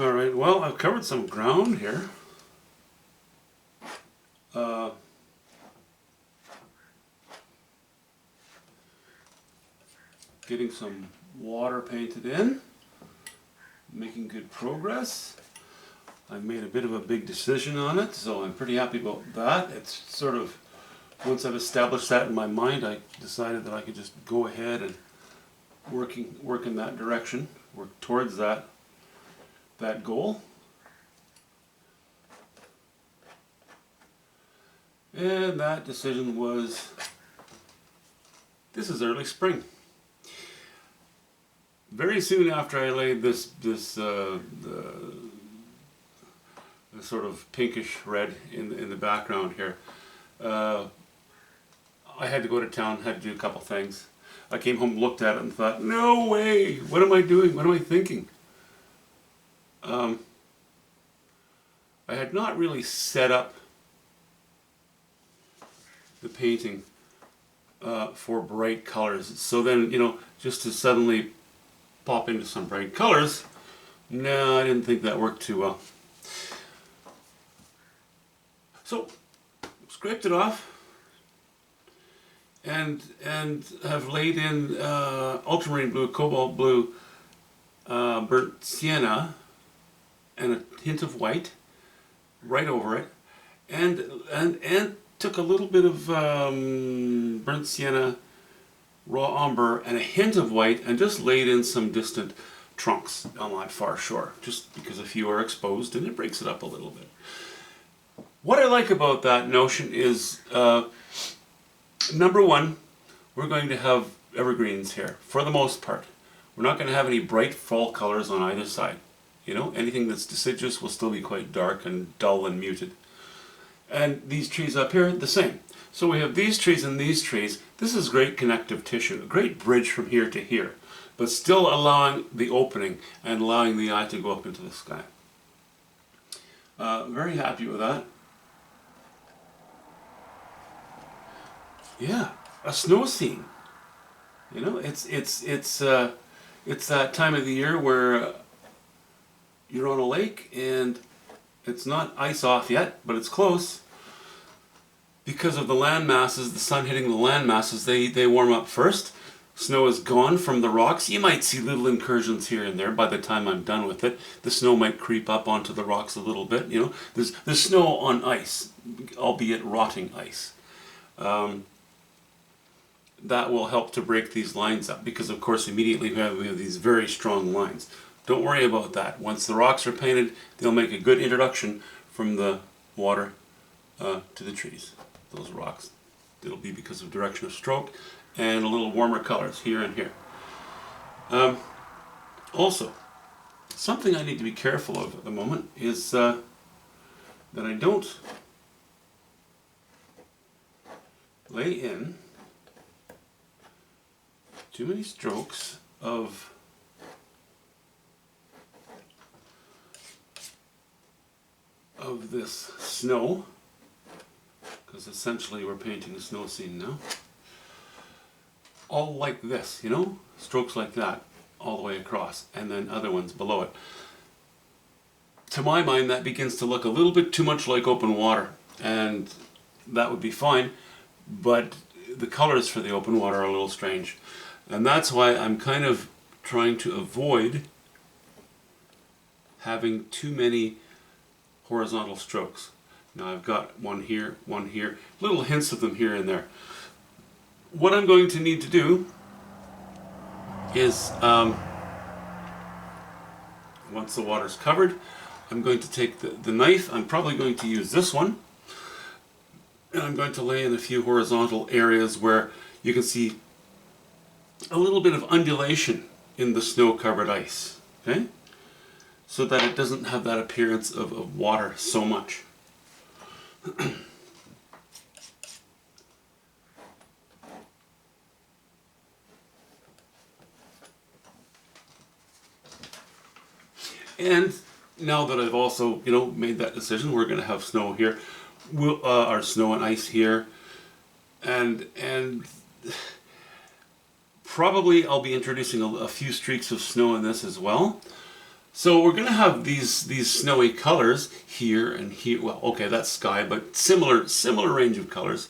Alright, well, I've covered some ground here. Getting some water painted in, making good progress. I made a bit of a big decision on it, so I'm pretty happy about that. It's sort of, once I've established that in my mind, I decided that I could just go ahead and work in that direction, work towards that goal. And that decision was, this is early spring. Very soon after I laid this sort of pinkish red in the background here, I had to go to town, had to do a couple things. I came home, looked at it and thought, no way, what am I doing, what am I thinking? I had not really set up the painting for bright colors. So then, just to suddenly pop into some bright colors, no, I didn't think that worked too well. So, scraped it off and have laid in ultramarine blue, cobalt blue, burnt sienna, and a hint of white right over it, and took a little bit of burnt sienna, raw umber, and a hint of white, and just laid in some distant trunks on that far shore, just because a few are exposed and it breaks it up a little bit. What I like about that notion is, number one, we're going to have evergreens here, for the most part. We're not going to have any bright fall colors on either side. Anything that's deciduous will still be quite dark and dull and muted. And these trees up here, the same. So we have these trees and these trees. This is great connective tissue, a great bridge from here to here, but still allowing the opening and allowing the eye to go up into the sky. Very happy with that. Yeah, a snow scene. It's that time of the year where you're on a lake and it's not ice off yet, but it's close. Because of the land masses, the sun hitting the land masses, they warm up first. Snow is gone from the rocks. You might see little incursions here and there by the time I'm done with it. The snow might creep up onto the rocks a little bit. There's snow on ice, albeit rotting ice. That will help to break these lines up, because of course immediately we have these very strong lines. Don't worry about that. Once the rocks are painted, they'll make a good introduction from the water to the trees. Those rocks. It'll be because of direction of stroke and a little warmer colors here and here. Also, something I need to be careful of at the moment is that I don't lay in too many strokes of this snow, because essentially we're painting a snow scene now. All like this, strokes like that all the way across, and then other ones below it. To my mind, that begins to look a little bit too much like open water, and that would be fine, but the colors for the open water are a little strange. And that's why I'm kind of trying to avoid having too many horizontal strokes. Now I've got one here, little hints of them here and there. What I'm going to need to do is, once the water's covered, I'm going to take the knife. I'm probably going to use this one, and I'm going to lay in a few horizontal areas where you can see a little bit of undulation in the snow-covered ice, okay? So that it doesn't have that appearance of water so much. And now that I've also, made that decision, we're going to have snow here, or snow and ice here, and probably I'll be introducing a few streaks of snow in this as well. So we're going to have these snowy colors here and here. Well, okay, that's sky, but similar range of colors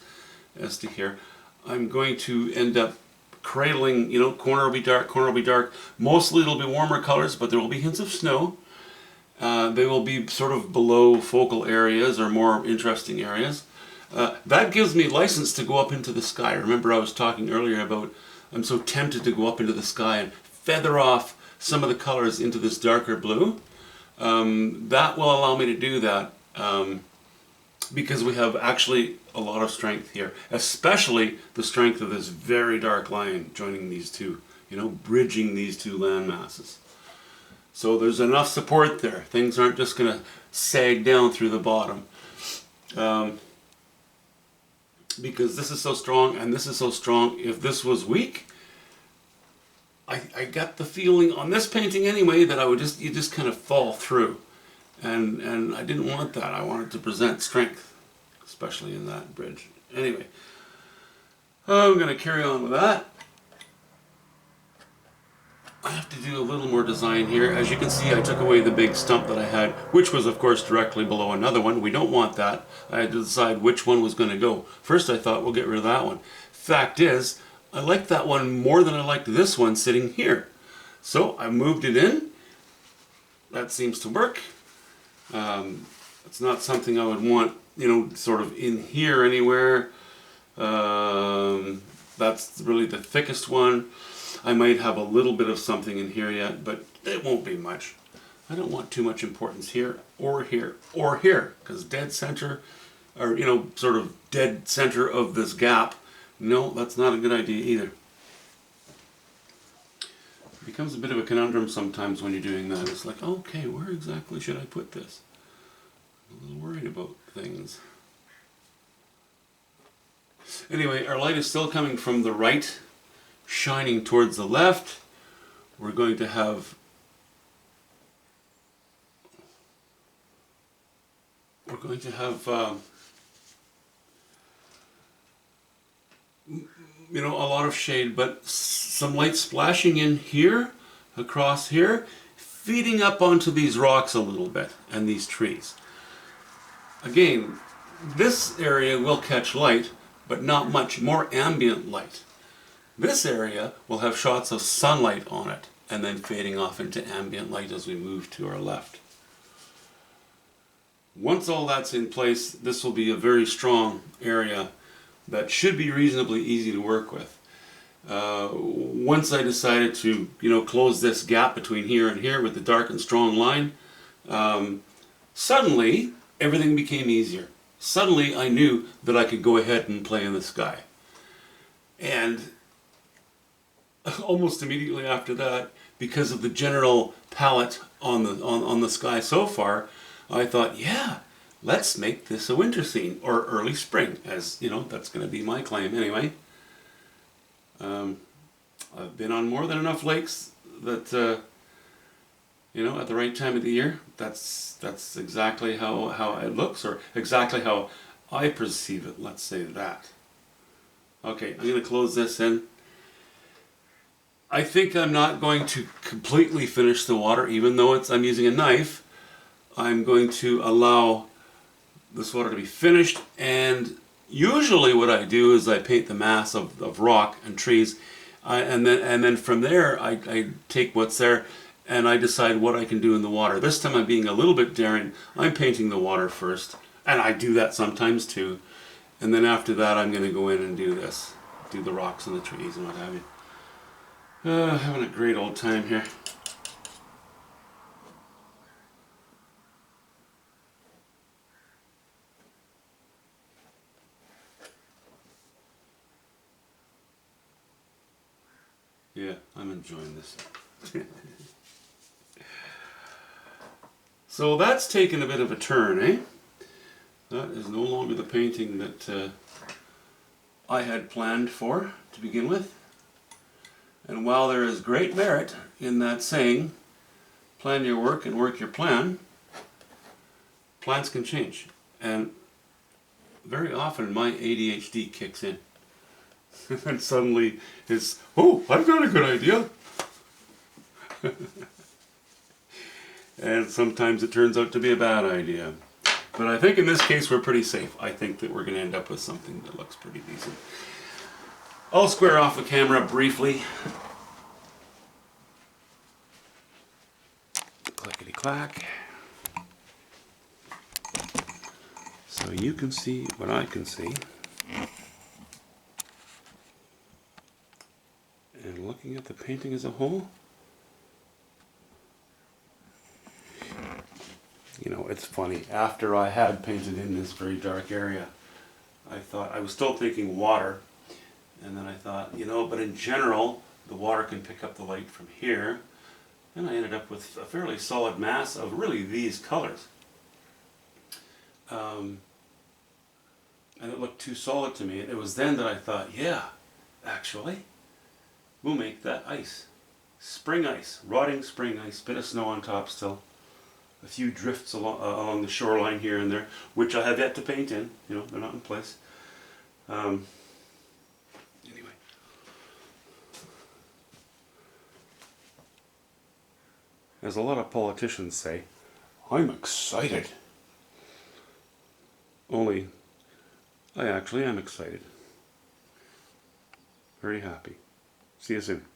as to here. I'm going to end up cradling, corner will be dark, corner will be dark. Mostly it'll be warmer colors, but there will be hints of snow. They will be sort of below focal areas or more interesting areas. That gives me license to go up into the sky. Remember I was talking earlier about I'm so tempted to go up into the sky and feather off some of the colors into this darker blue. That will allow me to do that because we have actually a lot of strength here, especially the strength of this very dark line joining these two, bridging these two land masses. So there's enough support there. Things aren't just going to sag down through the bottom. Because this is so strong and this is so strong. If this was weak, I got the feeling on this painting anyway that you just kind of fall through. And I didn't want that. I wanted to present strength, especially in that bridge. Anyway, I'm going to carry on with that. I have to do a little more design here. As you can see, I took away the big stump that I had, which was of course directly below another one. We don't want that. I had to decide which one was going to go. First I thought we'll get rid of that one. Fact is, I liked that one more than I liked this one sitting here. So I moved it in. That seems to work. It's not something I would want, sort of in here anywhere. That's really the thickest one. I might have a little bit of something in here yet, but it won't be much. I don't want too much importance here, or here, or here, because dead center, or, sort of dead center of this gap, no, that's not a good idea either. It becomes a bit of a conundrum sometimes when you're doing that. It's like, okay, where exactly should I put this? I'm a little worried about things. Anyway, our light is still coming from the right, shining towards the left. We're going to have a lot of shade, but some light splashing in here, across here, feeding up onto these rocks a little bit and these trees. Again, this area will catch light, but not much, more ambient light. This area will have shots of sunlight on it and then fading off into ambient light as we move to our left. Once all that's in place, this will be a very strong area that should be reasonably easy to work with. Once I decided to, close this gap between here and here with the dark and strong line, suddenly everything became easier. Suddenly I knew that I could go ahead and play in the sky. And almost immediately after that, because of the general palette on the sky so far, I thought, yeah, let's make this a winter scene, or early spring, as that's going to be my claim anyway. I've been on more than enough lakes that at the right time of the year, that's exactly how it looks, or exactly how I perceive it. Let's say that. Okay, I'm going to close this in. I think I'm not going to completely finish the water, even though I'm using a knife. I'm going to allow this water to be finished, and usually what I do is I paint the mass of rock and trees, and then from there I take what's there and I decide what I can do in the water. This time I'm being a little bit daring. I'm painting the water first, and I do that sometimes too, and then after that I'm going to go in and do the rocks and the trees and what have you. Having a great old time here. Yeah, I'm enjoying this. So that's taken a bit of a turn, eh? That is no longer the painting that I had planned for to begin with. And while there is great merit in that saying, plan your work and work your plan, plans can change. And very often my ADHD kicks in. And suddenly it's, oh, I've got a good idea. And sometimes it turns out to be a bad idea. But I think in this case we're pretty safe. I think that we're going to end up with something that looks pretty decent. I'll square off the camera briefly. Clickety clack. So you can see what I can see. And looking at the painting as a whole, you know, it's funny. After I had painted in this very dark area, I thought, I was still thinking water. And then I thought, you know, but in general, the water can pick up the light from here. And I ended up with a fairly solid mass of really these colors. And it looked too solid to me. And it was then that I thought, yeah, actually, we'll make that ice. Spring ice, rotting spring ice, bit of snow on top still. A few drifts along the shoreline here and there, which I have yet to paint in. You know, they're not in place. Anyway. As a lot of politicians say, I'm excited. Only, I actually am excited. Very happy. See you soon.